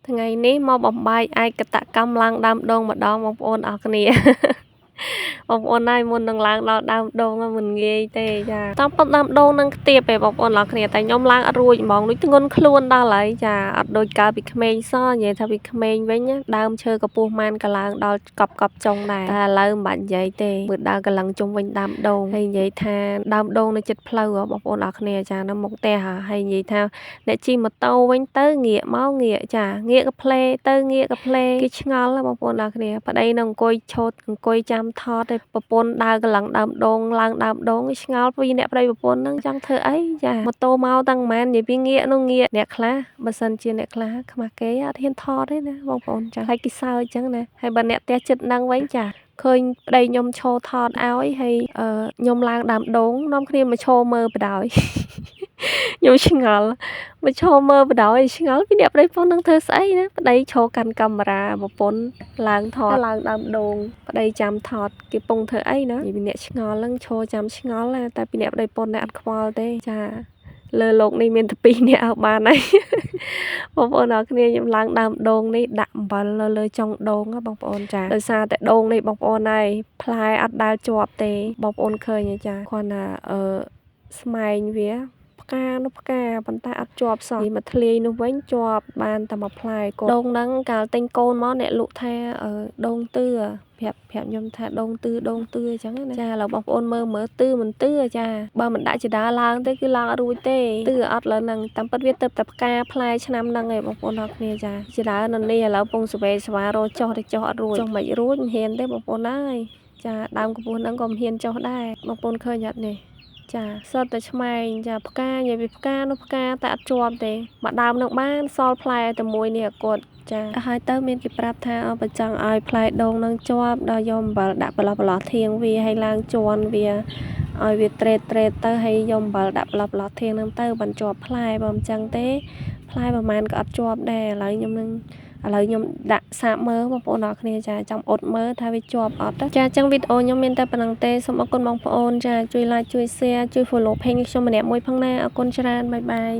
ថ្ងៃនេះមកបំបាយឯកតកម្មឡើងដើមដូងម្ដងបងប្អូនអរគ្នា បងប្អូនហើយមុននឹងឡើងដល់ដើមដូងមិនងាយទេចាតាមប៉ុតដើមដូងនឹងខ្ទាបទេបងប្អូនអរគ្នាតែខ្ញុំឡើងអត់រួចហ្មងដូចធ្ងន់ខ្លួនដល់ហើយចាអត់ដូចកាលពីក្មេងសោះនិយាយថាពីក្មេងវិញដើមឈើកពស់ម៉ានក៏ឡើងដល់កប់ចុងដែរតែឥឡូវមិនបាច់និយាយទេមើលដើរកលឹងជុំវិញដើមដូងហើយនិយាយថាដើមដូងនៅចិត្តផ្លូវបងប្អូនអរគ្នាចានៅមុខផ្ទះហើយនិយាយថាអ្នកជិះម៉ូតូវិញទៅងាកមកងាកចាងាកកាផ្លេទៅងាកកាផ្លេគេឆ្ងល់បងប្អូនអរគ្នាប្តីនឹងអង្គុយឈោតអង្គុយចាំថតទេប្រពន្ធដើរកលឹងដើមដូងឡើងដើមដូងឆ្ងល់ពីអ្នកប្តីប្រពន្ធនឹងចង់ធ្វើអីចាម៉ូតូមកតាំងម៉ែននិយាយពីងាកនោះងាកអ្នកខ្លះបើសិនជាអ្នកខ្លះខ្មាស់គេអត់ហ៊ានថតទេណាបងប្អូនចាហើយគេសើចអញ្ចឹងណាហើយបើអ្នកផ្ទះចិត្តនឹងវិញចាឃើញប្តីខ្ញុំឈោថតឲ្យហើយខ្ញុំឡើងដើមដូងនាំគ្នាមកឈោមើលបដ ாய் ខ្ញុំឆ្ងល់មកឈោមើលបដ ாய் ឆ្ងល់ពីអ្នកប្តីប្រពន្ធនឹងធ្វើស្អីណាប្តីឈោកាន់កាមេរ៉ាប្រពន្ធឡើងថតឡើងដើមដូងប្តីចាំថតគេពងធ្វើអីណាពីអ្នកឆ្ងល់ហ្នឹងឈោចាំឆ្ងល់តែពីអ្នកប្តីប្រពន្ធអ្នកអត់ខ្វល់ទេចាលើលោកនេះមានតែ2នាក់អស់បានហើយ បងប្អូនអរគ្នាខ្ញុំឡើងដើមដូងនេះដាក់អំបិលនៅលើចុងដូងបងប្អូនចាដោយសារតែដូងនេះបងប្អូនហើយផ្លែអត់ដែលជាប់ទេបងប្អូនឃើញទេចាគ្រាន់តែស្មែងវាផ្កានោះផ្កាប៉ុន្តែអត់ជាប់សោះមកធ្លាយនោះវិញជាប់បានតែមួយផ្លែដូងហ្នឹងកាលទិញកូនមកអ្នកលក់ថាដូងទឿប្រាប់ខ្ញុំថាដូងទឿអញ្ចឹងណាចាឥឡូវបងប្អូនមើលទឿមិនទឿចាបើមិនដាក់ចដាឡើងទេគឺឡើងអត់រួចទេទឿអត់លើហ្នឹងតាមពិតវាទៅតែផ្កាផ្លែឆ្នាំហ្នឹងឯងបងប្អូនអរគ្នាចាចដានៅនេះឥឡូវពងសវេស្វារោចុះអត់រួចចុះមិនរួចមិនហ៊ានទេបងប្អូនអើយចាដើមកំពស់ហ្នឹងក៏មិនហ៊ានចុះដែរបងប្អូនឃើញអត់នេះចាសតតែឆ្មែងចាផ្កានិយាយពីផ្កានោះផ្កាតែអត់ជាប់ទេមកដើមនឹងបានសល់ផ្លែតែមួយនេះអគាត់ចាហើយទៅមានគេប្រាប់ថាបើចង់ឲ្យផ្លែដូងនឹងជាប់ដល់យកអំបិលដាក់ប្រឡោះធៀងវាឲ្យឡើងជន់វាឲ្យវាត្រេតទៅហើយយកអំបិលដាក់ប្រឡោះធៀងហ្នឹងទៅបានជាប់ផ្លែបើមិនចឹងទេផ្លែប្រហែលក៏អត់ជាប់ដែរឥឡូវខ្ញុំដាក់សាកមើលបងប្អូនអរគ្នាចាចាំអ៊ុតមើលថាវាជាប់អត់ចាអញ្ចឹងវីដេអូខ្ញុំមានតែប៉ុណ្្នឹងទេសូមអរគុណបងប្អូនចាជួយ like ជួយ share ជួយ follow page ខ្ញុំម្នាក់មួយផងណាអរគុណច្រើនបាយបាយ